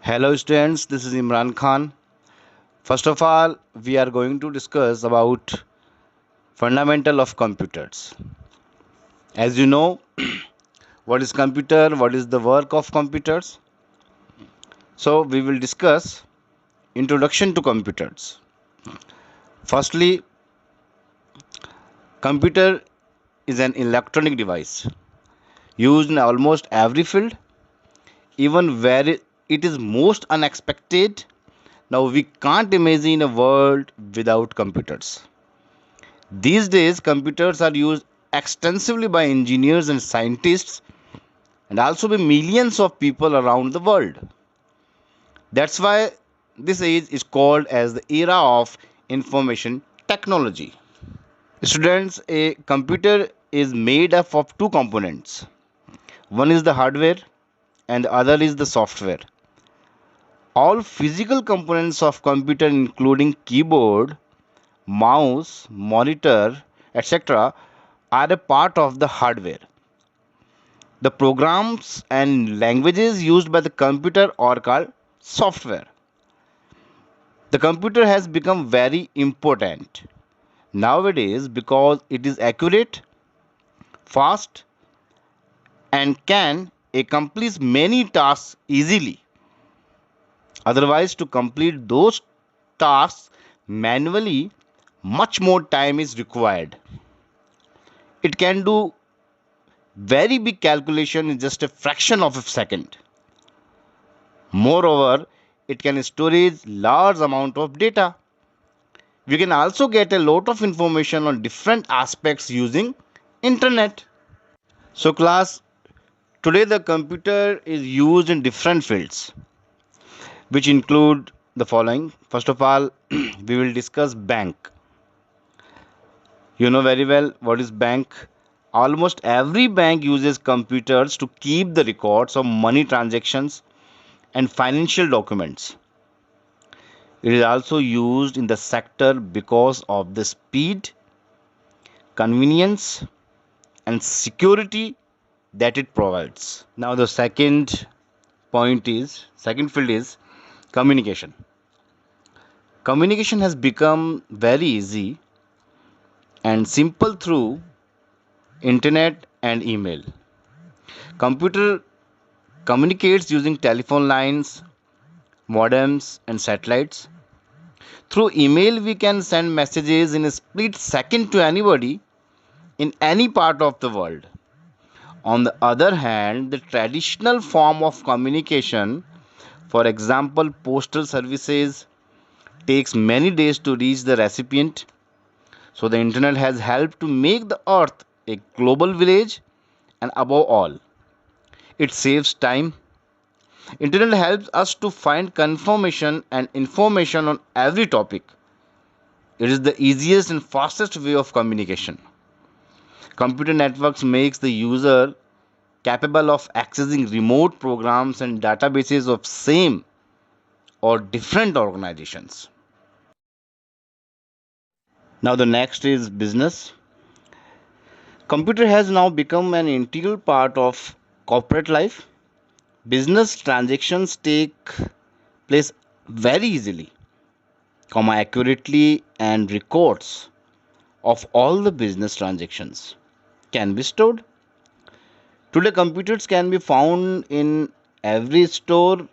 Hello students, this is Imran Khan. First of all, we are going to discuss about fundamental of computers. As you know, what is computer, what is the work of computers? So we will discuss introduction to computers. Firstly, computer is an electronic device used in almost every field, even where it is most unexpected. Now we can't imagine a world without computers. These days, computers are used extensively by engineers and scientists and also by millions of people around the world. That's why this age is called as the era of information technology. Students, a computer is made up of two components. One is the hardware and the other is the software. All physical components of computer including keyboard, mouse, monitor, etc. are a part of the hardware. The programs and languages used by the computer are called software. The computer has become very important nowadays because it is accurate, fast, and can accomplish many tasks easily. Otherwise, to complete those tasks manually, much more time is required. It can do very big calculation in just a fraction of a second. Moreover, it can storage large amount of data. We can also get a lot of information on different aspects using internet. So class, today the computer is used in different fields which include the following. First of all, we will discuss bank. You know very well what is bank. Almost every bank uses computers to keep the records of money transactions and financial documents. It is also used in the sector because of the speed, convenience, and security that it provides. Now, the second field is communication. Communication has become very easy and simple through internet and email. Computer communicates using telephone lines, modems, and satellites. Through email, we can send messages in a split second to anybody in any part of the world. On the other hand, the traditional form of communication, for example, postal services, takes many days to reach the recipient. So, the internet has helped to make the earth a global village, and above all, it saves time. Internet helps us to find confirmation and information on every topic. It is the easiest and fastest way of communication. Computer networks makes the user capable of accessing remote programs and databases of same or different organizations. Now the next is business. Computer has now become an integral part of corporate life. Business transactions take place very easily, accurately, and records of all the business transactions can be stored. Today computers can be found in every store,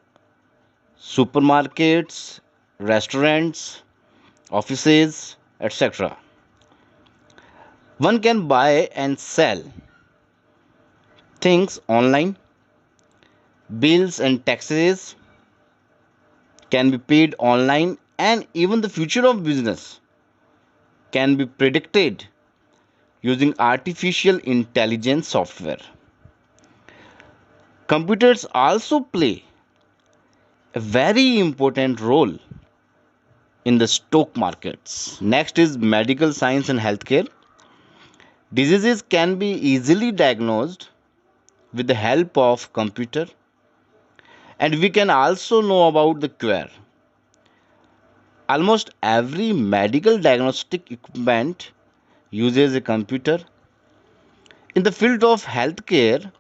supermarkets, restaurants, offices, etc. One can buy and sell things online. Bills and taxes can be paid online, and even the future of business can be predicted using artificial intelligence software. Computers also play a very important role in the stock markets. Next is medical science and healthcare. Diseases can be easily diagnosed with the help of computer, and we can also know about the cure. Almost every medical diagnostic equipment uses a computer. In the field of healthcare,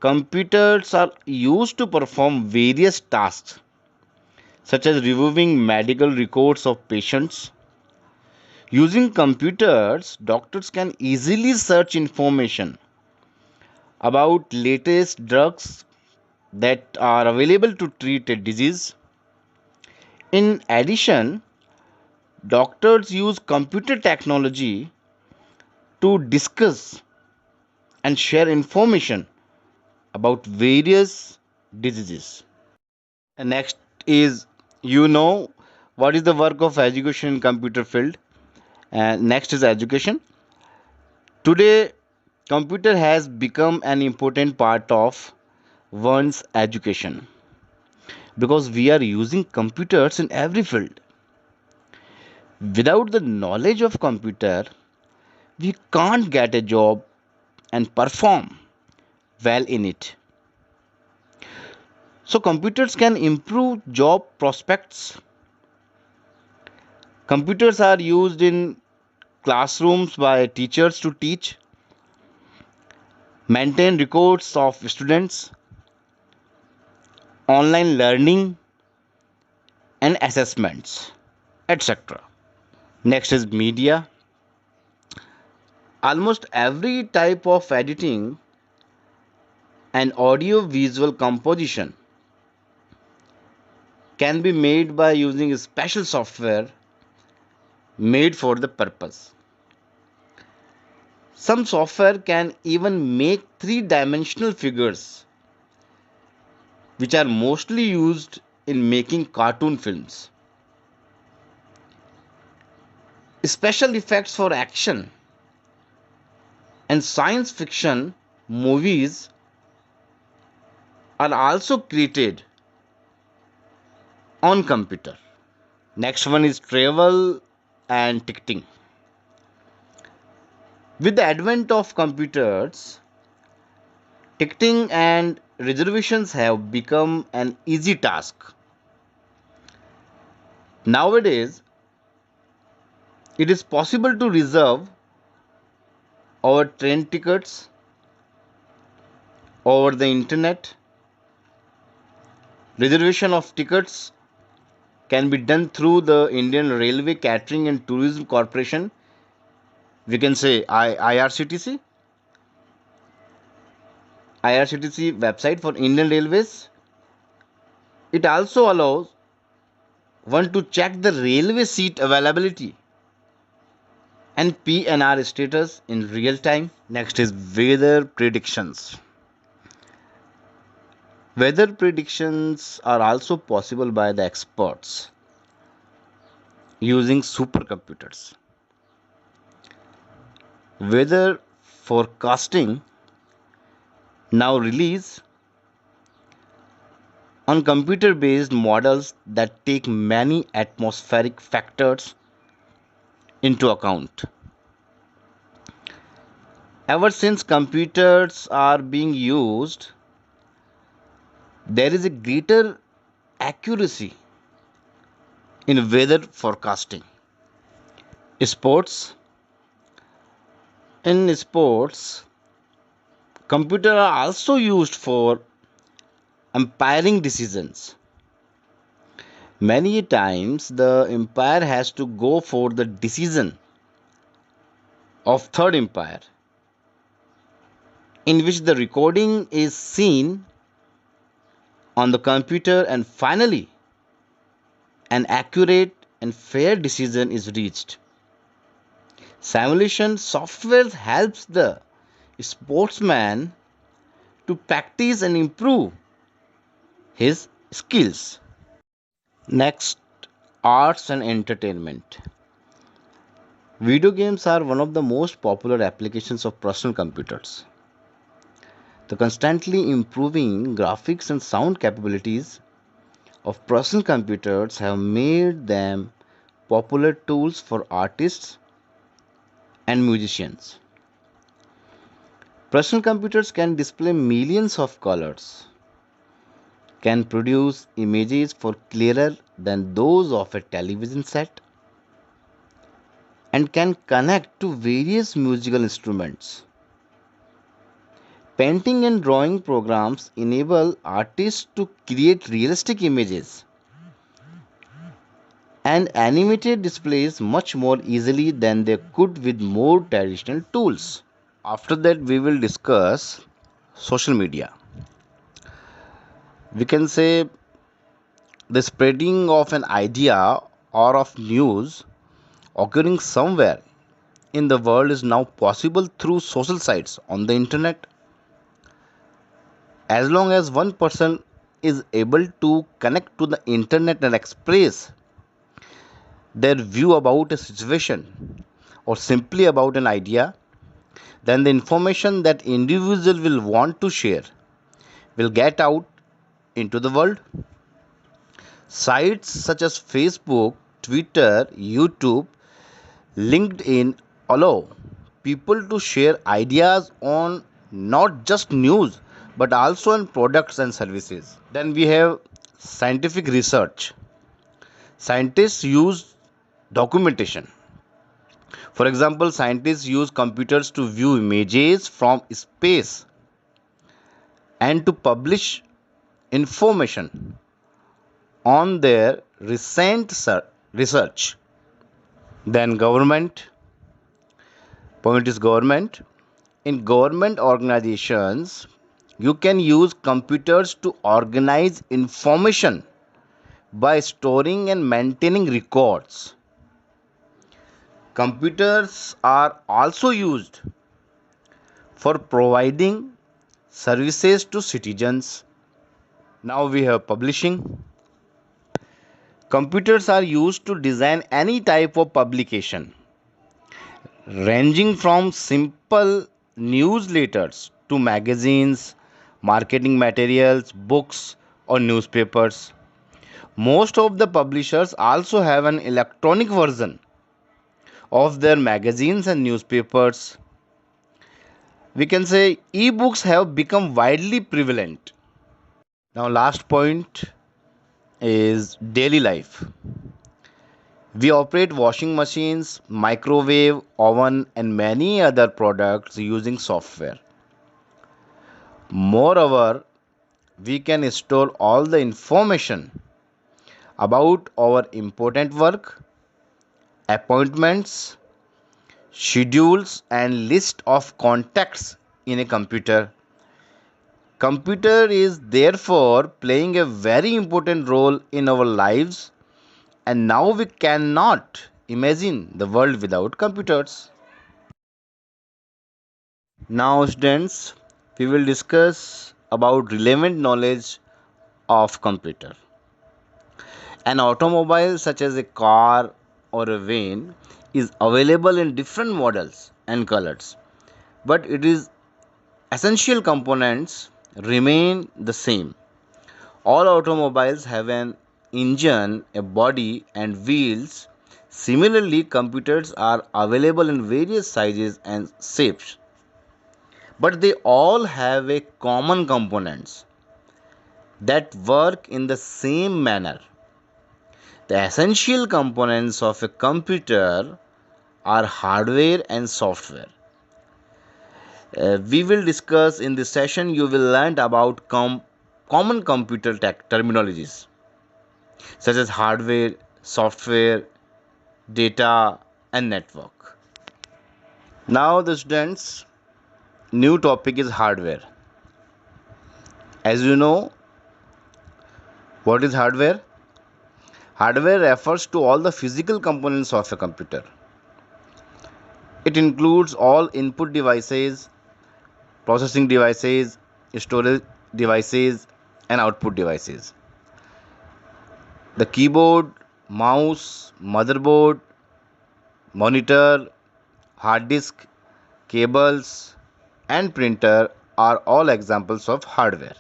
computers are used to perform various tasks such as reviewing medical records of patients. Using computers, doctors can easily search information about latest drugs that are available to treat a disease. In addition, doctors use computer technology to discuss and share information about various diseases. And next is, you know, what is the work of education in computer field. And next is education. Today, computer has become an important part of one's education because we are using computers in every field. Without the knowledge of computer, we can't get a job and perform well in it. So computers can improve job prospects. Computers are used in classrooms by teachers to teach, maintain records of students, online learning and assessments, etc. Next is media. Almost every type of editing and audio visual composition can be made by using a special software made for the purpose. Some software can even make three-dimensional figures, which are mostly used in making cartoon films. Special effects for action and science fiction movies are also created on computer. Next one is travel and ticketing. With the advent of computers, ticketing and reservations have become an easy task. Nowadays, it is possible to reserve our train tickets over the internet. Reservation of tickets can be done through the Indian Railway Catering and Tourism Corporation. We can say IRCTC. IRCTC website for Indian Railways. It also allows one to check the railway seat availability and PNR status in real time. Next is weather predictions. Weather predictions are also possible by the experts using supercomputers. Weather forecasting now release on computer based models that take many atmospheric factors into account. Ever since computers are being used, there is a greater accuracy in weather forecasting. Sports. In sports, computers are also used for umpiring decisions. Many times, the umpire has to go for the decision of third umpire, in which the recording is seen on the computer, and finally, an accurate and fair decision is reached. Simulation software helps the sportsman to practice and improve his skills. Next, arts and entertainment. Video games are one of the most popular applications of personal computers. The constantly improving graphics and sound capabilities of personal computers have made them popular tools for artists and musicians. Personal computers can display millions of colors, can produce images for clearer than those of a television set, and can connect to various musical instruments. Painting and drawing programs enable artists to create realistic images and animated displays much more easily than they could with more traditional tools. After that, we will discuss social media. We can say the spreading of an idea or of news occurring somewhere in the world is now possible through social sites on the internet. As long as one person is able to connect to the internet and express their view about a situation or simply about an idea, then the information that individual will want to share will get out into the world. Sites such as Facebook, Twitter, YouTube, LinkedIn allow people to share ideas on not just news but also on products and services. Then we have scientific research. Scientists use documentation. For example, scientists use computers to view images from space and to publish information on their recent research. Then government. Point is government. In government organizations, you can use computers to organize information by storing and maintaining records. Computers are also used for providing services to citizens. Now we have publishing. Computers are used to design any type of publication, ranging from simple newsletters to magazines, marketing materials, books, or newspapers. Most of the publishers also have an electronic version of their magazines and newspapers. We can say ebooks have become widely prevalent. Now, last point is daily life. We operate washing machines, microwave, oven, and many other products using software. Moreover, we can store all the information about our important work, appointments, schedules, and list of contacts in a computer. Computer is therefore playing a very important role in our lives, and now we cannot imagine the world without computers. Now, students, we will discuss about relevant knowledge of computer. An automobile such as a car or a van is available in different models and colors, but it is essential components remain the same. All automobiles have an engine, a body, and wheels. Similarly, computers are available in various sizes and shapes, but they all have a common components that work in the same manner. The essential components of a computer are hardware and software. We will discuss in this session. You will learn about common computer terminologies such as hardware, software, data, and network. Now, the students, new topic is hardware. As you know, what is hardware? Hardware refers to all the physical components of a computer. It includes all input devices, processing devices, storage devices, and output devices. The keyboard, mouse, motherboard, monitor, hard disk, cables, and printer are all examples of hardware.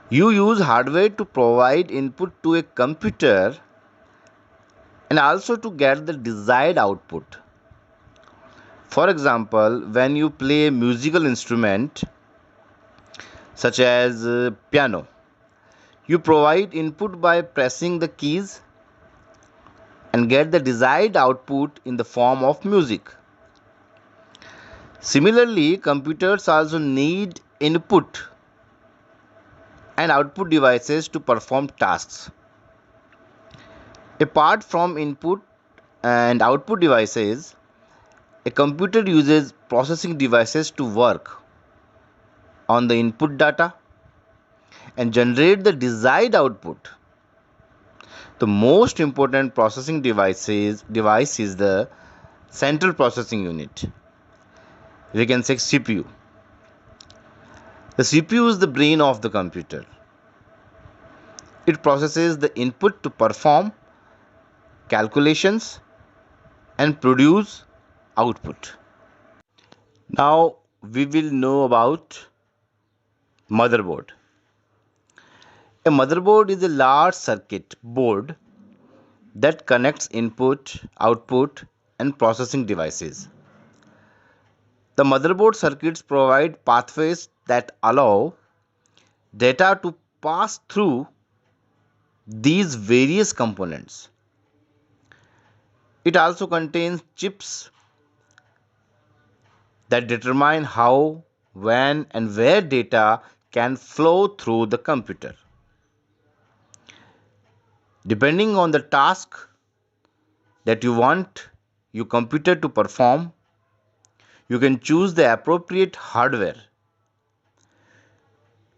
You use hardware to provide input to a computer and also to get the desired output. For example, when you play a musical instrument such as piano, you provide input by pressing the keys and get the desired output in the form of music. Similarly, computers also need input and output devices to perform tasks. Apart from input and output devices, a computer uses processing devices to work on the input data and generate the desired output. The most important processing device is the central processing unit. We can say CPU. The CPU is the brain of the computer. It processes the input to perform calculations and produce output. Now we will know about motherboard. A motherboard is a large circuit board that connects input, output, and processing devices. The motherboard circuits provide pathways that allow data to pass through these various components. It also contains chips that determine how, when, and where data can flow through the computer. Depending on the task that you want your computer to perform, you can choose the appropriate hardware.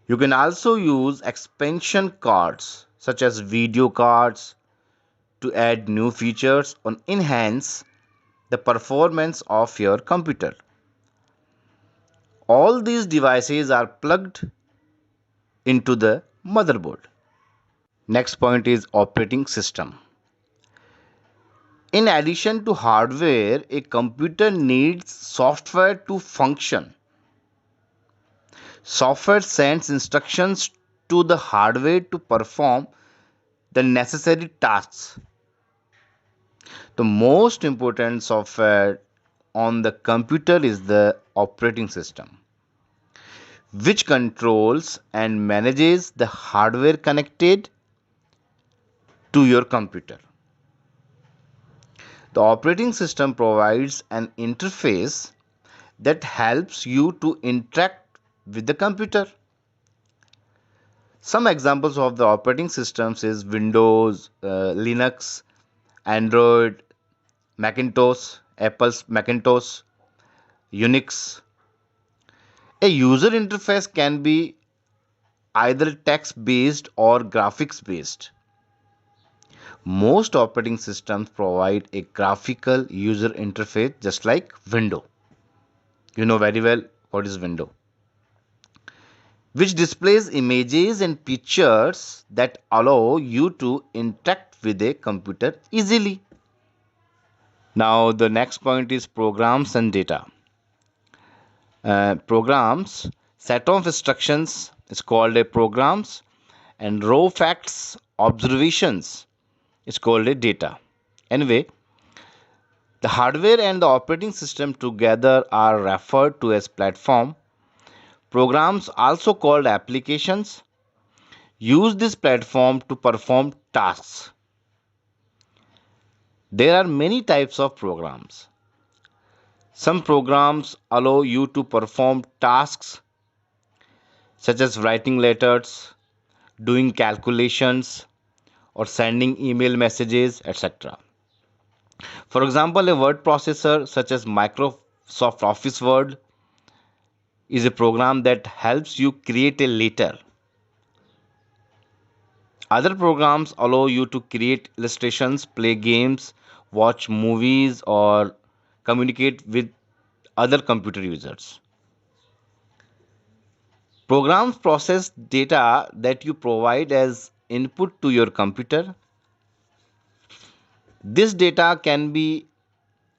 You can also use expansion cards such as video cards to add new features or enhance the performance of your computer. All these devices are plugged into the motherboard. Next point is operating system. In addition to hardware, a computer needs software to function. Software sends instructions to the hardware to perform the necessary tasks. The most important software on the computer is the operating system, which controls and manages the hardware connected to your computer. The operating system provides an interface that helps you to interact with the computer. Some examples of the operating systems is Windows, Linux, Android, Macintosh, Apple's Macintosh, Unix. A user interface can be either text based or graphics based. Most operating systems provide a graphical user interface just like Windows. You know very well what is Windows, which displays images and pictures that allow you to interact with a computer easily. Now, the next point is programs and data. Programs, set of instructions is called a programs, and raw facts, observations is called a data. Anyway, the hardware and the operating system together are referred to as platform. Programs, also called applications, use this platform to perform tasks. There are many types of programs. Some programs allow you to perform tasks such as writing letters, doing calculations, or sending email messages, etc. For example, a word processor such as Microsoft Office Word is a program that helps you create a letter. Other programs allow you to create illustrations, play games, watch movies, or communicate with other computer users. Programs process data that you provide as input to your computer. This data can be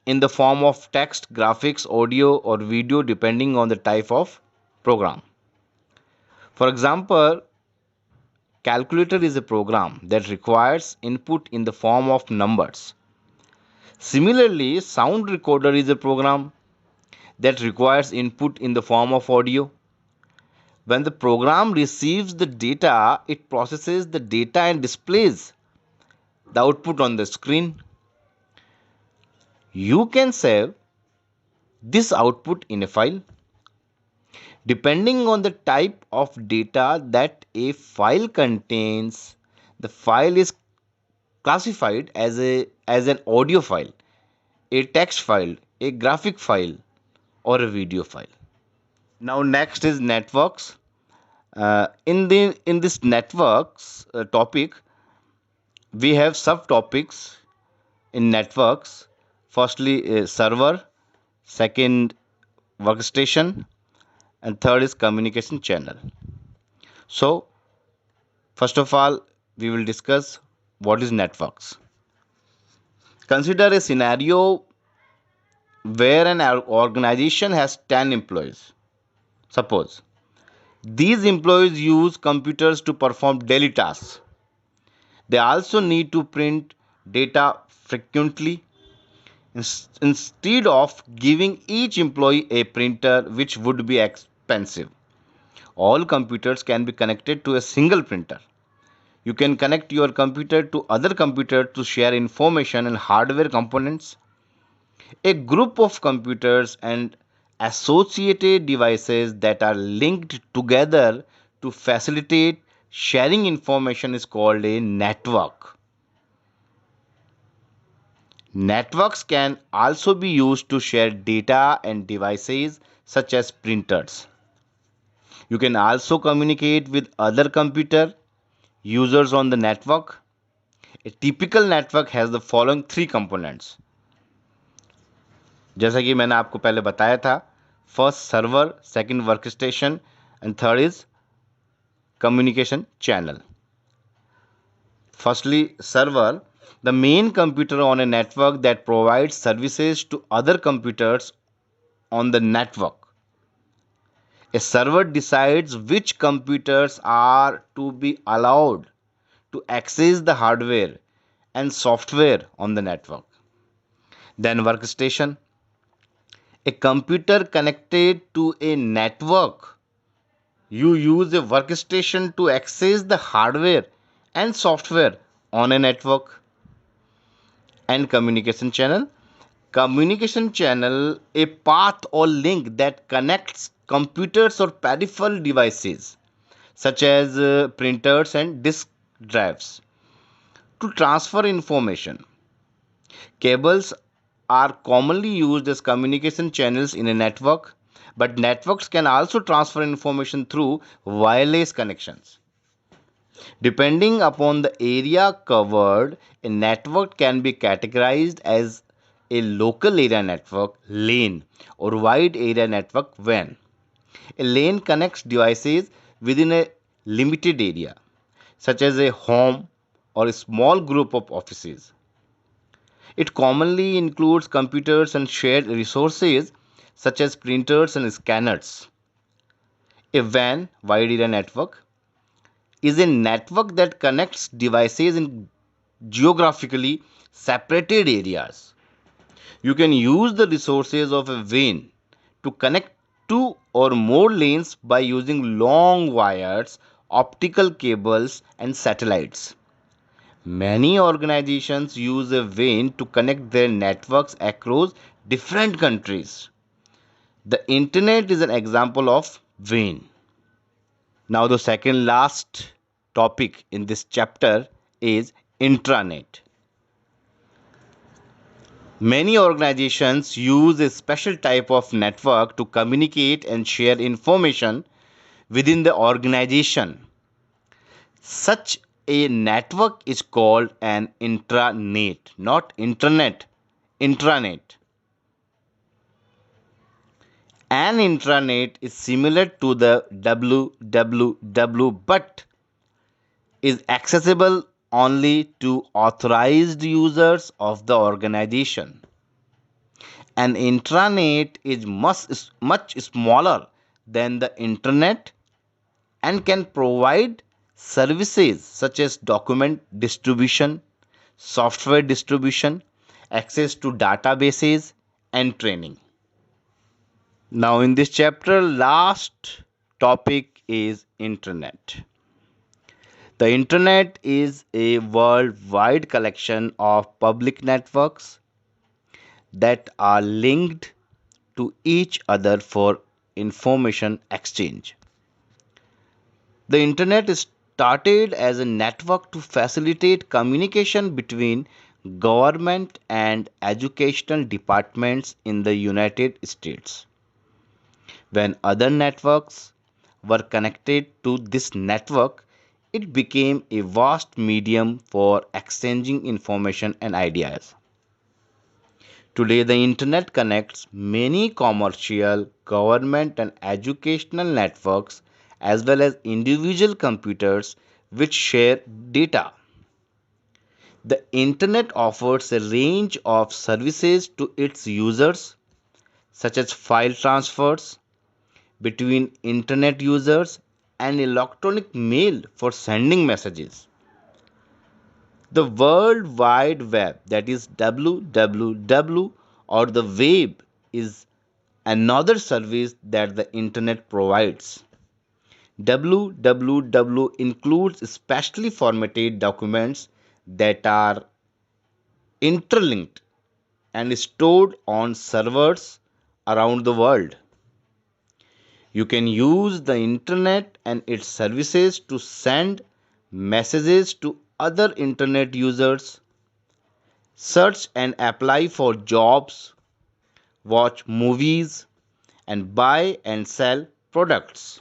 in the form of text, graphics, audio, or video depending on the type of program. For example, calculator is a program that requires input in the form of numbers. Similarly, sound recorder is a program that requires input in the form of audio. When the program receives the data, it processes the data and displays the output on the screen. You can save this output in a file. Depending on the type of data that a file contains, the file is classified as an audio file, a text file, a graphic file, or a video file. Now next is networks. In this networks topic, we have subtopics in networks. Firstly, a server, second, workstation, and third is communication channel. So, first of all, we will discuss what is networks. Consider a scenario where an organization has 10 employees. Suppose these employees use computers to perform daily tasks. They also need to print data frequently. Instead of giving each employee a printer, which would be expensive, all computers can be connected to a single printer. You can connect your computer to other computers to share information and hardware components. A group of computers and associated devices that are linked together to facilitate sharing information is called a network. Networks can also be used to share data and devices such as printers. You can also communicate with other computer users on the network. A typical network has the following three components. जैसा कि मैंने आपको पहले बताया था, first server, second workstation and third is communication channel. Firstly, server, the main computer on a network that provides services to other computers on the network. A server decides which computers are to be allowed to access the hardware and software on the network. Then, workstation, a computer connected to a network. You use a workstation to access the hardware and software on a network. And communication channel. Communication channel, a path or link that connects computers or peripheral devices such as printers and disk drives to transfer information. Cables are commonly used as communication channels in a network, but networks can also transfer information through wireless connections. Depending upon the area covered, a network can be categorized as a local area network (LAN) or wide area network (WAN). A LAN connects devices within a limited area, such as a home or a small group of offices. It commonly includes computers and shared resources such as printers and scanners. A WAN (wide area network) is a network that connects devices in geographically separated areas. You can use the resources of a WAN to connect two or more lanes by using long wires, optical cables, and satellites. Many organizations use a WAN to connect their networks across different countries. The internet is an example of WAN. Now, the second last topic in this chapter is intranet. Many organizations use a special type of network to communicate and share information within the organization. Such a network is called an intranet, not internet, intranet. An intranet is similar to the www but is accessible only to authorized users of the organization. An intranet is much smaller than the internet and can provide services such as document distribution, software distribution, access to databases, and training. Now, in this chapter, last topic is internet. The internet is a worldwide collection of public networks that are linked to each other for information exchange. The internet started as a network to facilitate communication between government and educational departments in the United States. When other networks were connected to this network, it became a vast medium for exchanging information and ideas. Today, the internet connects many commercial, government, and educational networks as well as individual computers which share data. The internet offers a range of services to its users, such as file transfers between internet users and electronic mail for sending messages. The World Wide Web, that is WWW, or the web, is another service that the internet provides. WWW includes specially formatted documents that are interlinked and stored on servers around the world. You can use the internet and its services to send messages to other internet users, search and apply for jobs, watch movies, and buy and sell products.